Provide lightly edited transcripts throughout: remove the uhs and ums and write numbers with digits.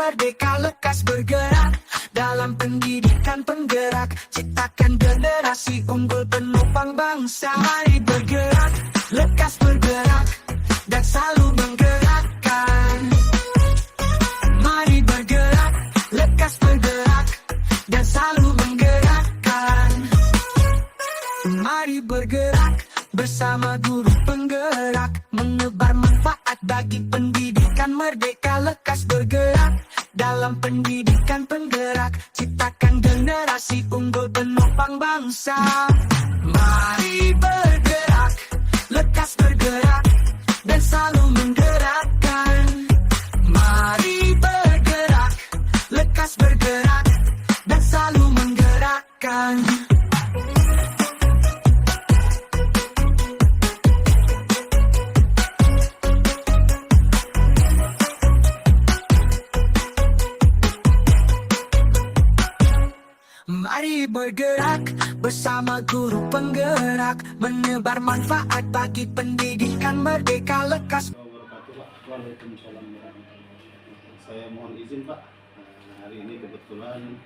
merdeka lekas bergerak. Dalam pendidikan penggerak, ciptakan generasi unggul penopang bangsa. Mari bergerak, lekas bergerak, dan selalu menggerakkan. Mari bergerak, lekas bergerak, dan selalu menggerakkan. Mari bergerak, bersama guru penggerak, menebar manfaat bagi pendidikan merdeka lekas bergerak. Dalam pendidikan penggerak, ciptakan generasi unggul penopang bangsa. Mari bergerak, lekas bergerak, dan selalu menggerakkan. Mari bergerak, lekas bergerak, dan selalu menggerakkan. Mari bergerak, bersama guru penggerak, menebar manfaat bagi pendidikan merdeka lekas. Waalaikumsalam warahmatullahi wabarakatuh. Saya mohon izin Pak, hari ini kebetulan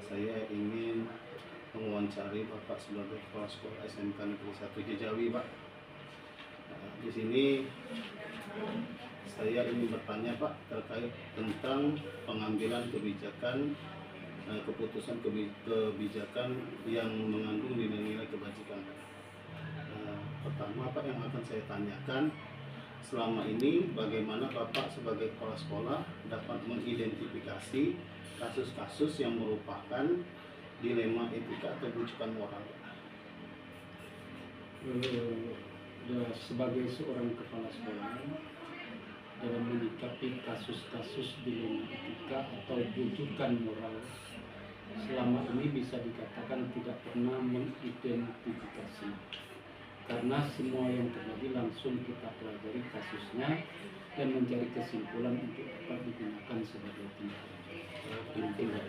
saya ingin mewawancari Bapak sebagai kepala sekolah SMK Negeri 1 Jejawi Pak. Di sini saya ingin bertanya Pak terkait tentang pengambilan kebijakan, keputusan kebijakan yang mengandung nilai-nilai kebajikan. Pertama Pak yang akan saya tanyakan, selama ini bagaimana Bapak sebagai kepala sekolah dapat mengidentifikasi kasus-kasus yang merupakan dilema etika atau bujukan moral? Sebagai seorang kepala sekolah, dalam menyikapi kasus-kasus dilema etika atau bujukan moral, selama ini bisa dikatakan tidak pernah mengidentifikasi, karena semua yang terjadi langsung kita pelajari kasusnya dan mencari kesimpulan untuk dapat digunakan sebagai tindakan.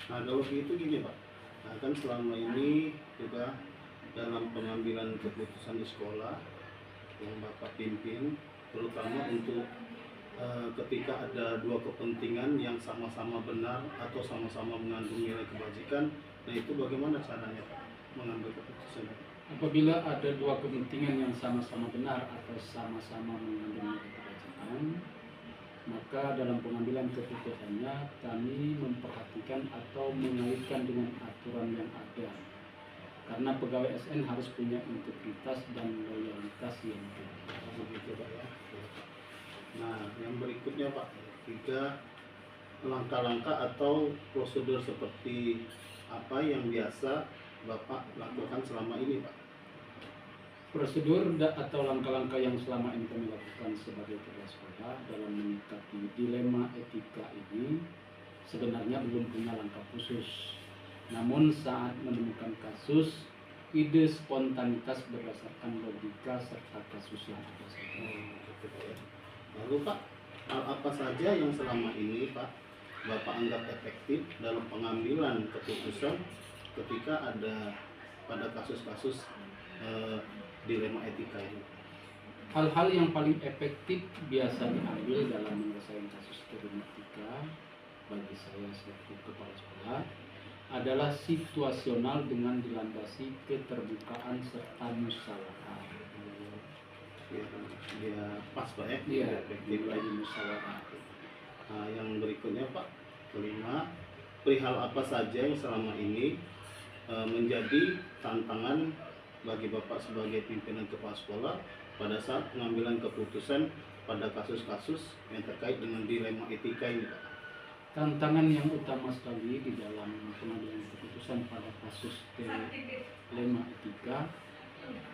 Nah kalau begitu gini Pak, nah, kan selama ini juga dalam pengambilan keputusan di sekolah yang Bapak pimpin, terutama untuk ketika ada dua kepentingan yang sama-sama benar atau sama-sama mengandung nilai kebajikan, nah itu bagaimana caranya Pak mengambil keputusan? Apabila ada dua kepentingan yang sama-sama benar atau sama-sama mengandung nilai kebajikan, maka dalam pengambilan keputusannya kami memperhatikan atau mengaitkan dengan aturan yang ada. Karena pegawai SN harus punya integritas dan loyalitas yang tinggi. Begitu Pak ya. Nah yang berikutnya Pak, tiga langkah-langkah atau prosedur seperti apa yang biasa Bapak lakukan selama ini Pak? Prosedur atau langkah-langkah yang selama ini kami lakukan sebagai kepala sekolah dalam menyikapi dilema etika ini sebenarnya belum punya langkah khusus. Namun saat menemukan kasus, ide spontanitas berdasarkan logika serta kasus yang ada saja. Lalu Pak, hal apa saja yang selama ini Pak Bapak anggap efektif dalam pengambilan keputusan ketika ada pada kasus-kasus dilema etika ini? Hal-hal yang paling efektif biasa diambil dalam menyelesaikan kasus dilema etika bagi saya sebagai kepala sekolah adalah situasional dengan dilandasi keterbukaan serta musyawarah. Ya pas Pak ya? Iya, efektif lagi musyawarah. Nah, yang berikutnya Pak, kelima, perihal apa saja yang selama ini menjadi tantangan bagi Bapak sebagai pimpinan kepala sekolah pada saat pengambilan keputusan pada kasus-kasus yang terkait dengan dilema etika ini Pak? Tantangan yang utama sekali di dalam pengambilan keputusan pada kasus dilema etika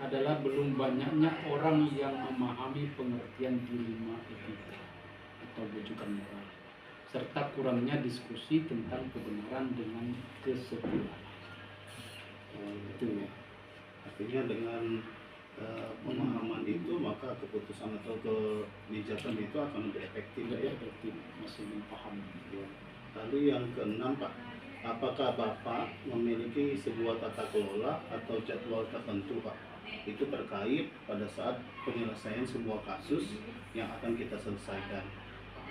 adalah belum banyaknya orang yang memahami pengertian dilema etika atau bujukan moral, serta kurangnya diskusi tentang kebenaran dengan kesetiaan. Itu ya. Artinya dengan pemahaman itu maka keputusan atau kebijakan itu akan lebih efektif. Tidak efektif, masih memahami. Lalu yang keenam Pak, apakah Bapak memiliki sebuah tata kelola atau jadwal tertentu Pak? Itu terkait pada saat penyelesaian sebuah kasus yang akan kita selesaikan.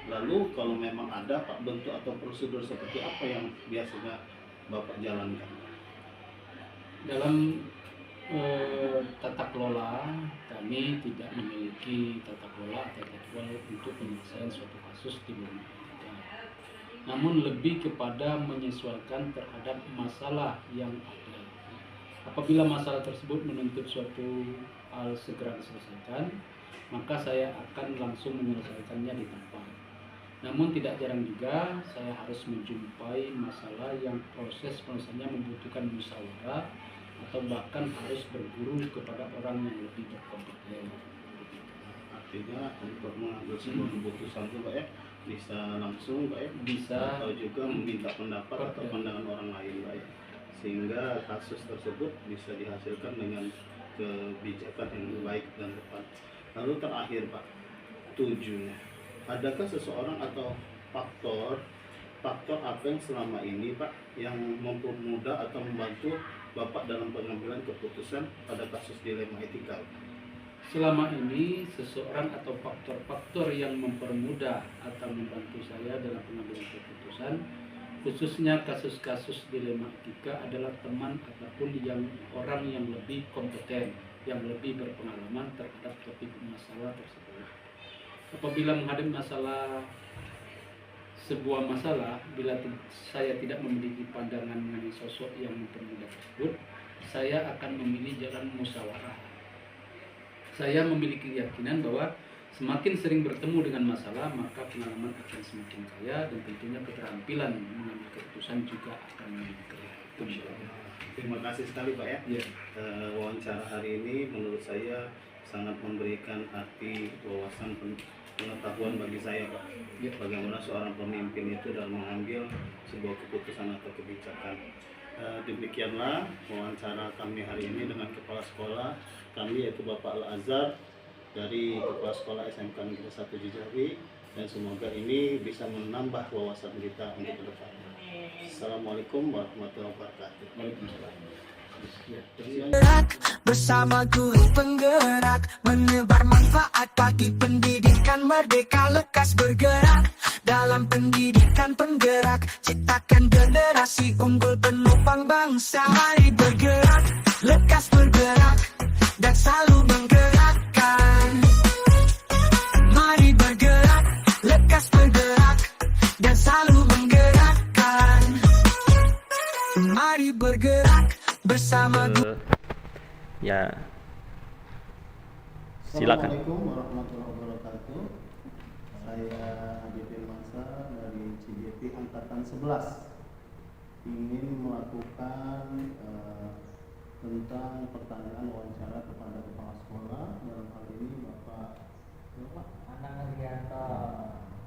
Lalu kalau memang ada Pak bentuk atau prosedur seperti apa yang biasanya Bapak jalankan? Dalam tata kelola, kami tidak memiliki tata kelola atau jadwal untuk penyelesaian suatu kasus di Lima Etika. Namun lebih kepada menyesuaikan terhadap masalah yang ada. Apabila masalah tersebut menuntut suatu hal segera diselesaikan, maka saya akan langsung menyelesaikannya di tempat. Namun tidak jarang juga saya harus menjumpai masalah yang proses penyelesaiannya membutuhkan musyawarah atau bahkan harus berguru kepada orang yang lebih berkompeten. Artinya untuk mengambil sebuah keputusan itu Pak ya, bisa langsung Pak ya, Bisa atau juga meminta pendapat atau Ya. pandangan orang lain Pak ya, sehingga kasus tersebut bisa dihasilkan dengan kebijakan yang lebih baik dan tepat. Lalu terakhir Pak, tujuhnya, adakah seseorang atau faktor apa yang selama ini Pak yang mempermudah atau membantu Bapak dalam pengambilan keputusan pada kasus dilema etika? Selama ini seseorang atau faktor-faktor yang mempermudah atau membantu saya dalam pengambilan keputusan, khususnya kasus-kasus dilema etika, adalah teman ataupun orang yang lebih kompeten, yang lebih berpengalaman terhadap topik masalah tersebut. Apabila menghadapi sebuah masalah, bila saya tidak memiliki pandangan mengenai sosok yang mempermudah tersebut, saya akan memilih jalan musyawarah. Saya memiliki keyakinan bahwa semakin sering bertemu dengan masalah, maka pengalaman akan semakin kaya dan tentunya keterampilan mengambil keputusan juga akan meningkat. Terima kasih sekali Pak ya. Ya. Wawancara hari ini menurut saya sangat memberikan arti wawasan pengetahuan bagi saya Pak. Ya. Bagaimana seorang pemimpin itu dalam mengambil sebuah keputusan atau kebijakan. Demikianlah wawancara kami hari ini dengan Kepala Sekolah kami, yaitu Bapak Al-Azhar dari Kepala Sekolah SMK Negeri 1 Cijawi, dan semoga ini bisa menambah wawasan kita untuk ke depan. Assalamualaikum warahmatullahi wabarakatuh. Waalaikumsalam. Ya, Bergerak bersama guru penggerak, menebar manfaat bagi pendidikan merdeka. Lekas bergerak dalam pendidikan penggerak, ciptakan generasi unggul penopang bangsa. Mari bergerak, lekas bergerak, dan selalu menggerakkan. Mari bergerak, lekas bergerak, dan selalu menggerakkan. Mari bergerak bersama Ya, silakan. Assalamualaikum warahmatullahi wabarakatuh. Saya Habib Mansa dari CJP Angkatan 11 ingin melakukan tentang pertanyaan wawancara kepada kepala sekolah. Dalam hal ini Bapak Anang Rianto,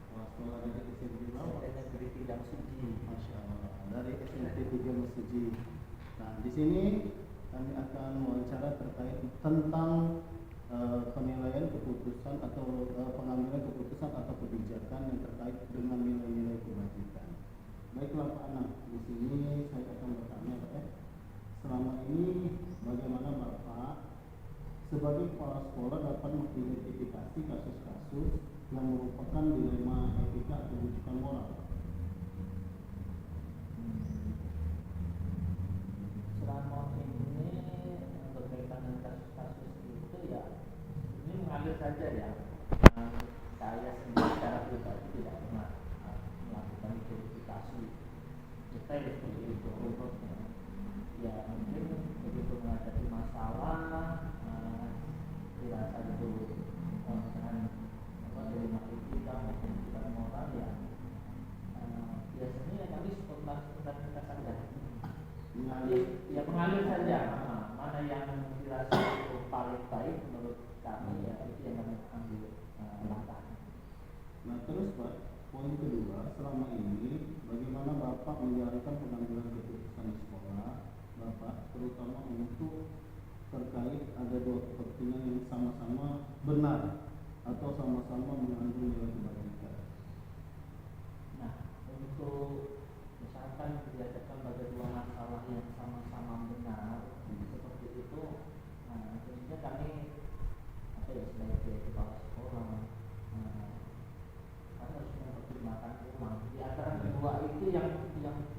Kepala Sekolah dari SMP Negeri Tidang Suci. Masya Allah, dari SMP 3 Mesuji. Nah, di sini kami akan wawancara terkait tentang penilaian keputusan atau pengambilan keputusan atau kebijakan yang terkait dengan nilai-nilai kebajikan. Baiklah Pak Anang, di sini saya akan bertanya Pak ya. Selama ini bagaimana Bapak sebagai kepala sekolah dapat mengidentifikasi kasus-kasus yang merupakan dilema etika atau rujukan moral? Selama ini berkaitan dengan kasus-kasus itu ya, ini mengalir saja ya. Saya sendiri secara pribadi tidak pernah melakukan identifikasi detail seperti itu. Ya mungkin begitu menghadapi masalah, dirasa itu dengan dilema etika maupun rujukan moral ya, biasanya kami sebentar kita saja. Ya pengalir saja, mana yang dirasa itu paling baik menurut kami ya itu yang kami ambil langkah. Nah terus Pak, poin kedua, selama ini bagaimana Bapak menjalankan pengambilan keputusan di sekolah Bapak, terutama untuk terkait ada dua kepentingan yang sama-sama benar atau sama-sama mengandung nilai kebajikan. Nah untuk misalkan dihadapkan pada dua masalah yang sama-sama benar seperti itu, nah tentunya kami sebagai kepala sekolah, karena harus mempertimbangkan uang. Di antara kedua itu yang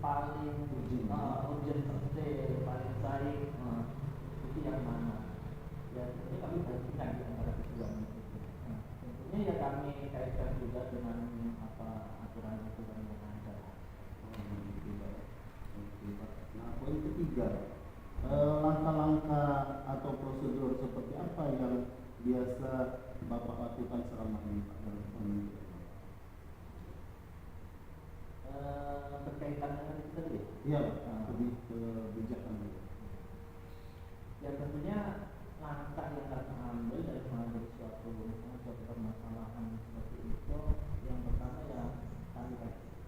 paling urgent penting, paling baik, itu yang mana? Ya tentunya kami bandingkan di antara keduanya itu. Tentunya ya kami kaitkan juga dengan aturan-aturan yang ada. Nah, poin ketiga, langkah-langkah atau prosedur seperti apa yang biasa Bapak lakukan selama ini Pak dalam pemilihan? Berkaitan dengan itu tadi. Iya, lebih kebijakan. Ya tentunya langkah yang kami ambil dari mengambil suatu permasalahan seperti itu, yang pertama ya kami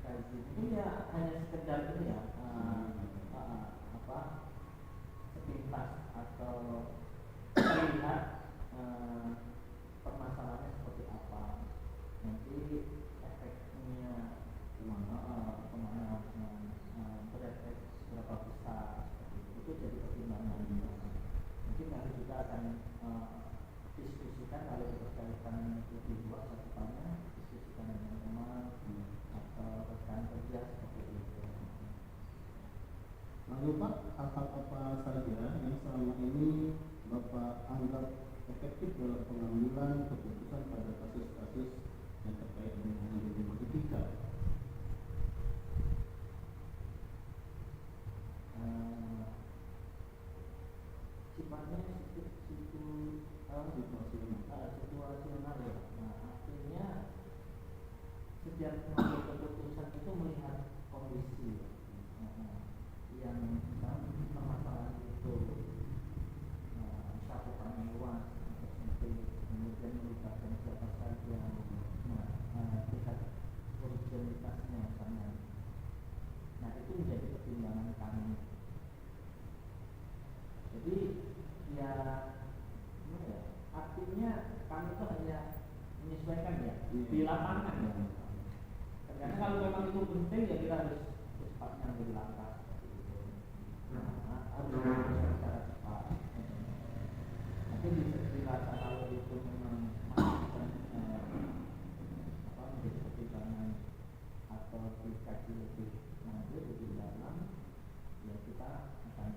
kaji ini ya hanya sekedar ini ya sepintas atau melihat permasalahannya seperti apa, nanti efeknya kemana, berefek seberapa besar, itu jadi pertimbangan. Mungkin nanti kita akan diskusikan kalau berkaitan lebih luas cakupannya, diskusikan dengan teman atau rekan kerja seperti itu. Lalu Pak, hal-hal apa saja yang selama ini Bapak anggap efektif dalam pengambilan keputusan pada kasus-kasus yang terkait dengan ilmu etika? Sifatnya situasional ya. Artinya setiap mengambil keputusan itu melihat kondisi yang permasalahan itu cakupannya luas atau sempit, kemudian melibatkan siapa saja, tingkat urgenitasnya misalnya. Nah itu menjadi pertimbangan kami. Jadi ya artinya kami itu hanya menyesuaikan ya di lapangan ya. Karena kalau memang itu penting ya kita harus cepatnya ambil langkah seperti itu. Harus berusaha secara cepat. Tapi dirasa kalau itu memang menjadi pertimbangan atau dikaji lebih lanjut lebih dalam, ya kita akan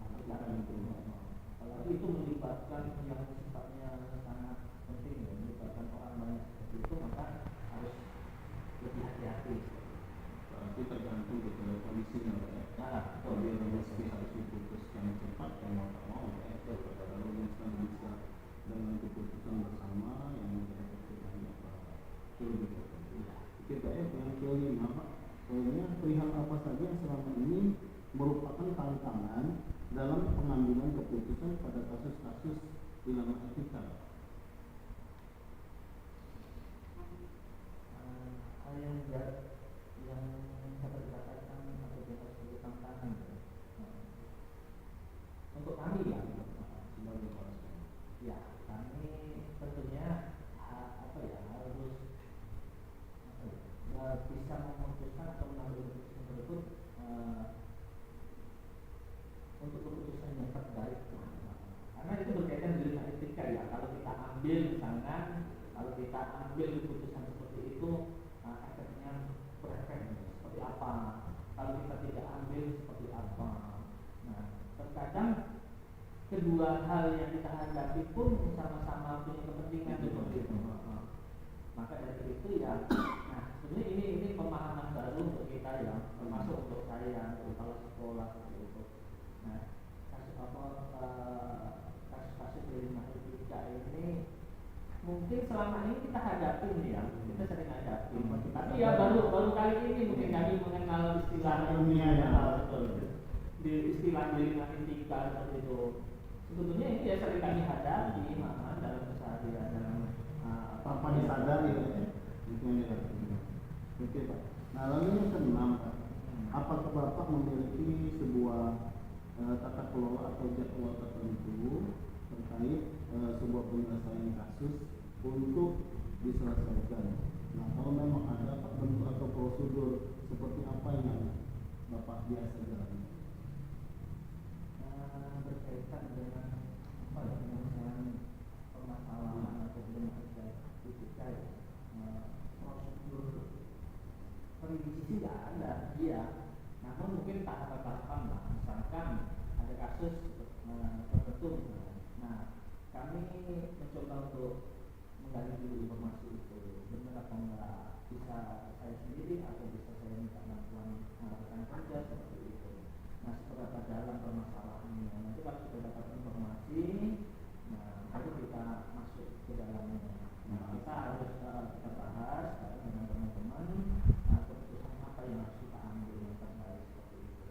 lakukan itu. Apalagi itu melibatkan yang sifatnya sangat penting ya, melibatkan orang banyak seperti itu, maka harus lebih hati-hati. Berarti tergantung kepada kondisinya Pak ya. Kalau dia mesti harus diputuskan cepat, kalau tak mau ya. Kalau misalnya bisa dengan keputusan bersama yang menjadi pertimbangan Pak, itu lebih baik. Kita yang kelima Pak, poinnya perihal apa saja yang selama ini merupakan tantangan dalam pengambilan keputusan pada kasus-kasus dilema etika. Hal yang dapat dikatakan atau dapat sebagai tantangan untuk kami ya, Sebagai korban. ya kami tentunya harus bisa memutuskan atau mengambil keputusan tersebut untuk keputusan yang terbaik. Karena itu berkaitan dengan etika ya. Kalau kita ambil misalkan, kalau kita ambil keputusan seperti itu, efeknya berefek seperti apa? Kalau kita tidak ambil seperti apa? Nah, terkadang kedua hal yang kita hadapi pun sama-sama punya kepentingan seperti itu. Maka dari itu ya, nah sebenarnya ini pemahaman baru untuk kita ya, termasuk untuk saya, untuk kepala sekolah seperti itu. Nah, kasus-kasus dilema etika ini mungkin selama ini kita hadapi nih ya, kita sering hadapi. Tapi ya baru kali ini mungkin kami mengenal istilah dunia ya. Di istilah dilema etika seperti itu. Sebetulnya ini ya sering kami hadapi dalam keseharian dalam tanpa disadari ya. Itu yang dilakukan. Oke Pak. Nah lalu yang keenam Pak, apakah Bapak memiliki sebuah tata kelola atau jadwal tertentu terkait sebuah penyelesaian kasus untuk diselesaikan? Nah kalau memang ada Pak bentuk atau prosedur seperti apa yang Bapak biasa jalani? Berkaitan dengan penyelesaian permasalahan atau dengan etika ya, prosedur perinci sih nggak ada, iya. Namun mungkin tahapan-tahapan lah, misalkan ada kasus tertentu misalnya. Nah, kami mencoba untuk menggali dulu informasi itu benar atau enggak, bisa saya sendiri atau bisa saya minta bantuan rekan kerja seperti itu. Nah, seberapa dalam permasalahannya, nanti kalau sudah dapat informasi, nah baru kita masuk ke dalamnya. Nah, kita harus kita bahas dengan teman-teman keputusan apa yang harus kita ambil yang terbaik seperti itu.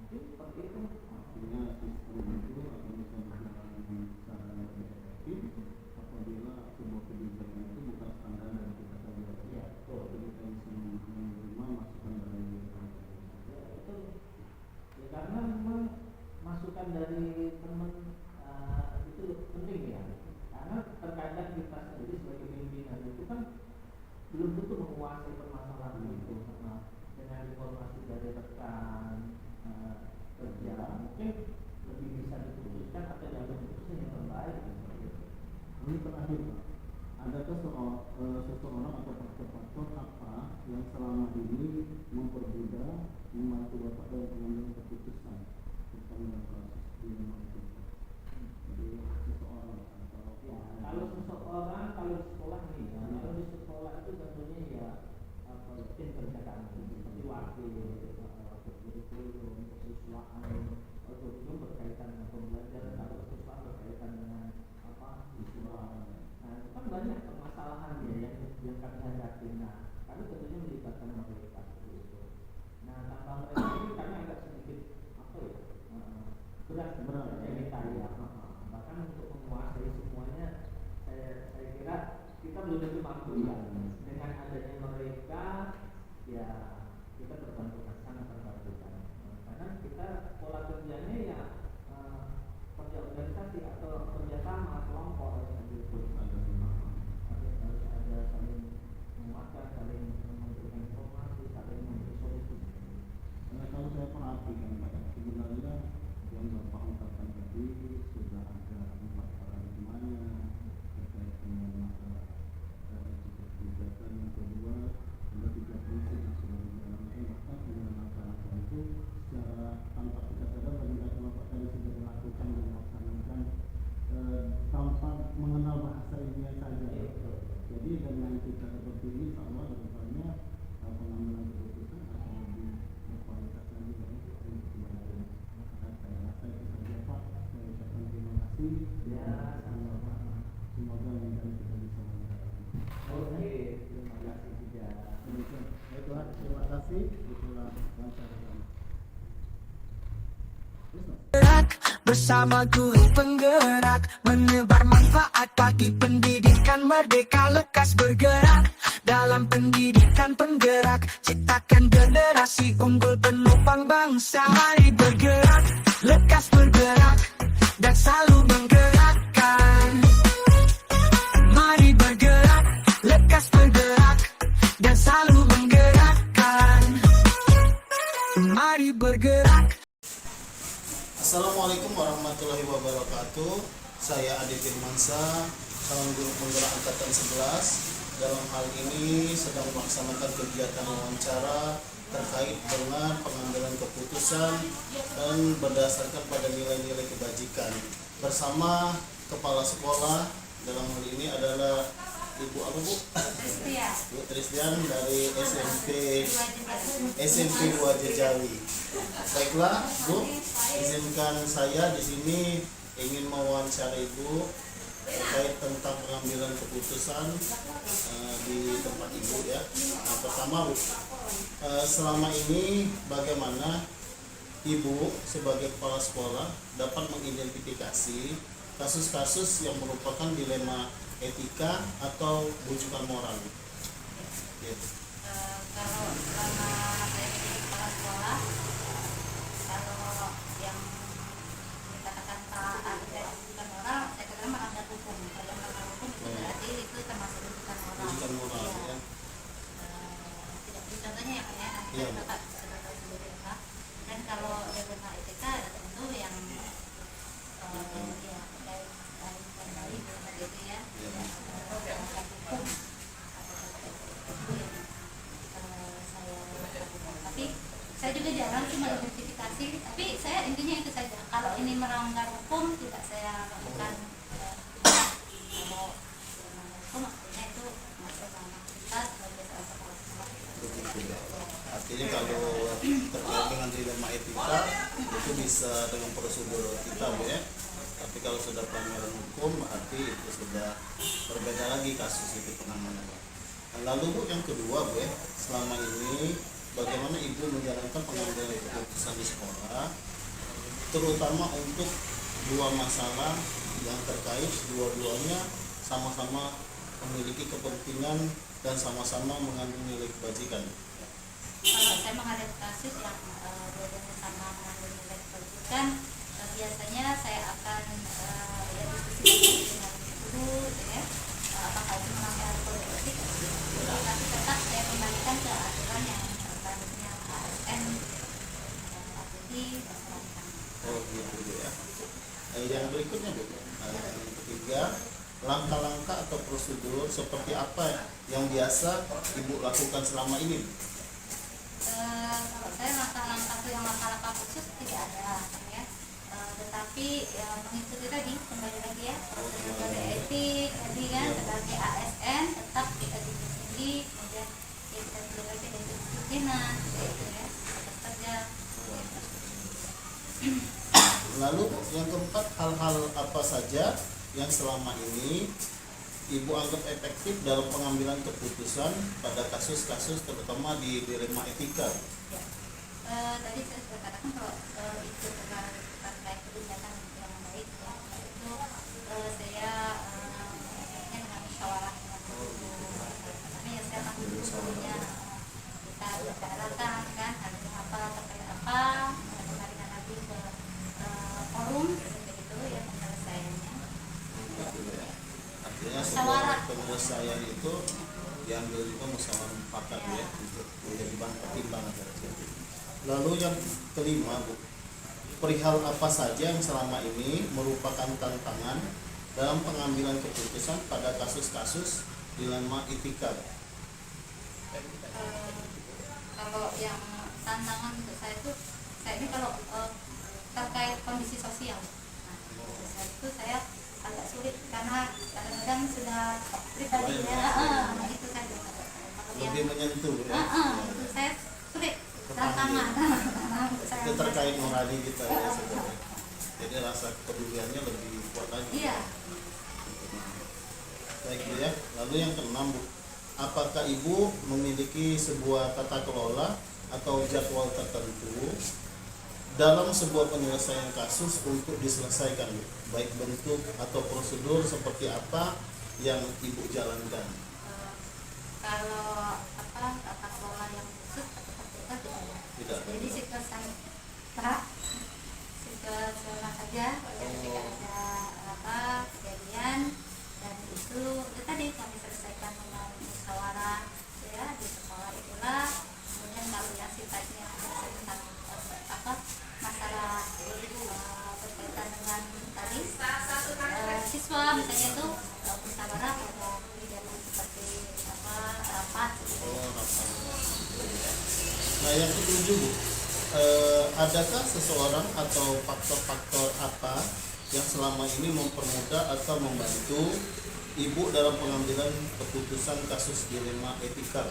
Mungkin seperti itu. Artinya sistem itu akan bisa berjalan secara efektif apabila sebuah kebijakan itu bukan standar dari kita saja. Ya, betul. Jadi kita bisa menerima masukan dari Ya, betul. Ya, karena memang masukan dari teman itu penting ya. Karena terkadang kita sendiri sebagai pimpinan itu kan belum tentu menguasai permasalahan itu. Dengan informasi dari rekan kerja mungkin lebih bisa diputuskan atau diambil keputusan yang terbaik. Ini terakhir Pak, adakah seseorang atau faktor-faktor apa yang selama ini mempermudah membantu Bapak dalam pengambilan keputusan terutama dalam proses di rumah itu? Jadi seseorang atau Kalau seseorang, kalau di sekolah nih, kalau di sekolah itu tentunya ya tim kerja kami seperti wakil kurikulum, kesiswaan, kurikulum berkaitan dengan pembelajaran, kalau kesiswaan berkaitan dengan siswa. Nah, itu kan banyak permasalahan ya yang kami hadapi. Nah, kami tentunya melibatkan mereka itu. Nah, tanpa mereka ini kami agak sedikit berat kita ya. Bahkan untuk menguasai semuanya, saya kira kita belum tentu mampu ya. Dengan adanya mereka, ya kita terbantukan, sangat terbantukan. Karena kita pola kerjanya ya kerja organisasi atau kerjasama kelompok seperti itu. Harus ada saling menguatkan, saling memberikan informasi, saling memberi solusi. Karena kalau saya perhatikan Pak, sebenarnya yang Bapak ungkapkan tadi sudah ada 4 paradigmanya terkait dengan masalah kebijakan. Yang kedua, ada 3 prinsip yang sudah dijalankan, bahkan dengan masyarakat itu secara tanpa kita sadar bagaimana Bapak tadi sudah melakukan dan melaksanakan tanpa mengenal bahasa ilmiah saja. Jadi dengan kita seperti ini, insya Allah ke depannya pengambilan keputusan akan lebih berkualitas lagi dari kebaikan. Saya rasa itu saja Pak. Saya ucapkan terima kasih. Ya, Semoga lain kali kita bisa menghargai. oke, terima kasih juga. Demikian. Baik Tuhan, terima kasih. Itulah wawancara kami. Bergerak bersama guru penggerak, menebar manfaat bagi pendidikan merdeka. Lekas bergerak dalam pendidikan penggerak, ciptakan generasi unggul penopang bangsa. Mari bergerak, lekas bergerak dan selalu menggerakkan. Mari bergerak, lekas bergerak dan selalu menggerakkan. Mari bergerak. Assalamualaikum warahmatullahi wabarakatuh. Saya Adi Firmansyah, calon guru penggerak angkatan 11. Dalam hal ini sedang melaksanakan kegiatan wawancara terkait dengan pengambilan keputusan dan berdasarkan pada nilai-nilai kebajikan bersama kepala sekolah. Dalam hal ini adalah Ibu apa Bu? Bu Tristian dari SMP 2 Jejawi. Baiklah Bu, izinkan saya di sini ingin mewawancara Ibu terkait tentang pengambilan keputusan di tempat Ibu ya. Nah, pertama Bu, selama ini bagaimana Ibu sebagai kepala sekolah dapat mengidentifikasi kasus-kasus yang merupakan dilema etika atau bujukan moral? Gitu. Kalau selama saya menjadi kepala sekolah, kalau yang dikatakan taat dan bukan moral, saya kira melanggar hukum. Kalau melanggar hukum itu berarti itu termasuk bukan moral. Bujukan moral ya. Tidak beri contohnya ya Pak ya, nanti Iya, Bu. Bapak sudah tahu sendiri Pak. Dan kalau dilema etika tentu yang dari gitu ya. Iya. Melanggar hukum atau itu yang saya juga jarang sih mengidentifikasi, tapi saya intinya itu saja. Kalau ini melanggar hukum tidak saya lakukan. Kalau melanggar hukum artinya itu masuk ranah kita sebagai salah satu Artinya kalau terkait dengan dilema etika itu bisa dengan prosedur kita, Bu ya. Tapi kalau sudah pelanggaran hukum berarti itu sudah berbeda lagi kasus itu penanganannya. Lalu Bu, yang kedua Bu ya, selama ini bagaimana Ibu menjalankan pengambilan keputusan di sekolah, terutama untuk dua masalah yang terkait dua-duanya sama-sama memiliki kepentingan dan sama-sama mengandung nilai kebajikan. Kalau saya menghadapi kasus yang dua-duanya sama mengandung nilai kebajikan, biasanya saya akan ya diskusi dengan guru, ya, apakah itu melanggar kode etik, tapi tetap saya kembalikan ke aturan yang tadinya ASN dan APD dan sebagainya. Oh gitu Bu ya. Yang berikutnya Bu, yang ketiga, langkah-langkah atau prosedur seperti apa yang biasa Ibu lakukan selama ini? Kalau saya langkah-langkah khusus tidak ada, ya. Tetapi mengikuti tadi kembali lagi ya prosedur kode etik tadi kan sebagai ASN tetap kita disiplin, kemudian kita belajar dari kedisiplinan, itu ya tetap saja. Lalu yang keempat, hal-hal apa saja yang selama ini Ibu anggap efektif dalam pengambilan keputusan pada kasus-kasus terutama di dilema etika? Ya. Tadi saya sudah katakan kalau itu terkait kebijakan yang baik ya, itu saya biasanya dengan musyawarah dengan guru, karena ya saya akan gurunya kita bicarakan kan harus apa terkait apa, kembalikan lagi ke forum begitu ya penyelesaiannya. Artinya Musyawarah. sebuah penyelesaian itu diambil juga musyawarah mufakat ya, untuk menjadi bahan pertimbangan. Lalu yang kelima Bu, perihal apa saja yang selama ini merupakan tantangan dalam pengambilan keputusan pada kasus-kasus dilema etika? Kalau yang tantangan untuk saya ini kalau terkait kondisi sosial, nah, kondisi sosial itu saya agak sulit karena kadang-kadang sudah pribadinya, nah itu saja. Kalau yang Lebih menyentuh ya? itu saya sulit, tantangan untuk saya. Itu terkait nurani kita ya sebenarnya. Jadi rasa kepeduliannya lebih kuat lagi. Iya. Baik Bu ya. Lalu yang keenam Bu, apakah Ibu memiliki sebuah tata kelola atau jadwal tertentu dalam sebuah penyelesaian kasus untuk diselesaikan Bu? Baik bentuk atau prosedur seperti apa yang Ibu jalankan? Kalau tata kelola yang khusus seperti itu tidak ada. Tidak ada. Jadi situasional saja ketika ada kejadian dan itu tadi kami selesaikan dengan musyawarah ya di sekolah itulah. Kemudian kalau yang sifatnya tentang masalah berkaitan dengan tadi siswa misalnya itu musyawarah pada kegiatan seperti rapat gitu. Oh, rapat. Nah yang ketujuh Bu, adakah seseorang atau faktor-faktor apa yang selama ini mempermudah atau membantu Ibu dalam pengambilan keputusan kasus dilema etika?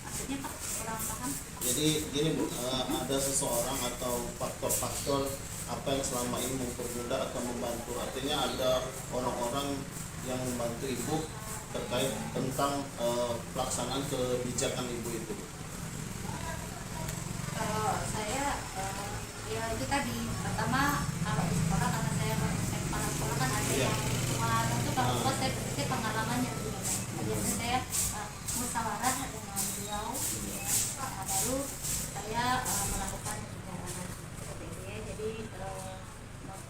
Maksudnya Pak kurang paham. Jadi gini Bu, ada seseorang atau faktor-faktor apa yang selama ini mempermudah atau membantu? Artinya ada orang-orang yang membantu Ibu terkait tentang pelaksanaan kebijakan Ibu itu. Kalau saya ya itu tadi pertama kalau di sekolah karena saya kepala sekolah kan ada Iya. yang cuma itu kalau sekolah saya berarti pengalamannya lebih banyak. Biasanya saya musyawarah dengan beliau, nah, baru saya melakukan perjalanan seperti itu ya. Jadi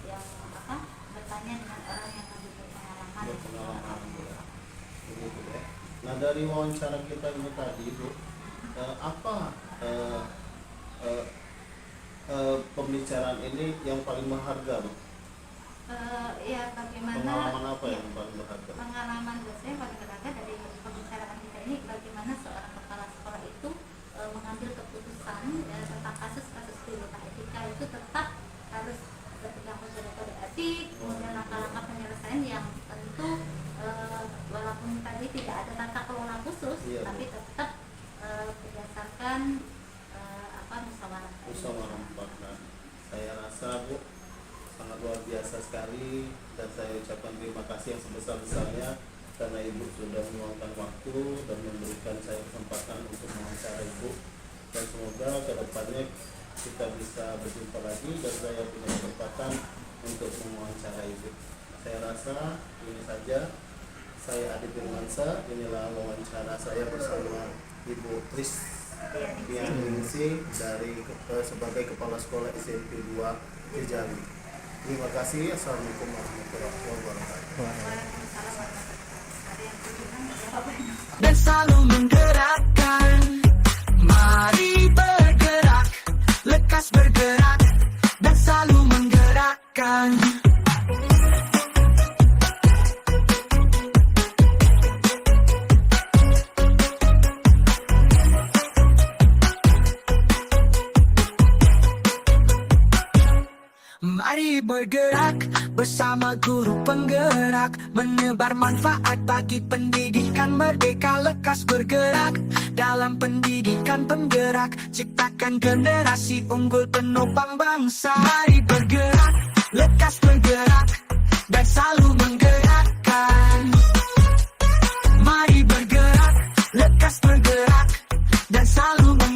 yang bertanya dengan orang yang lebih berpengalaman. Berpengalaman. Begitu ya. Nah dari wawancara kita ini tadi Bu, apa pembicaraan ini yang paling berharga Bu? Ya bagaimana Pengalaman apa yang paling berharga? pengalaman buat saya paling berharga dari pembicaraan kita ini, bagaimana seorang kepala kepala sekolah itu mengambil keputusan ya, tentang kasus-kasus tindak etika itu tetap harus berpegang pada kode etik, kemudian langkah-langkah penyelesaian yang tentu walaupun tadi tidak ada tata kelola khusus, Iya, tapi Bu. tetap berdasarkan musyawarah. Musyawarah mufakat. Saya rasa Bu sangat luar biasa sekali, dan saya ucapkan terima kasih yang sebesar-besarnya karena Ibu sudah meluangkan waktu dan memberikan saya kesempatan untuk mewawancara Ibu, dan semoga kedepannya kita bisa berjumpa lagi dan saya punya kesempatan untuk mewawancara Ibu. Saya rasa ini saja. Saya Adi Firmansyah, inilah wawancara saya bersama Ibu Tris Pianingsih dari sebagai Kepala Sekolah SMP 2 Kejari. Terima kasih. Assalamualaikum warahmatullahi wabarakatuh. Dan selalu menggerakkan. Mari bergerak, lekas bergerak, dan selalu menggerakkan. Mari bergerak bersama guru penggerak, menebar manfaat bagi pendidikan merdeka. Lekas bergerak dalam pendidikan penggerak, ciptakan generasi unggul penopang bangsa. Mari bergerak, lekas bergerak, dan selalu menggerakkan. Mari bergerak, lekas bergerak, dan selalu menggerakkan.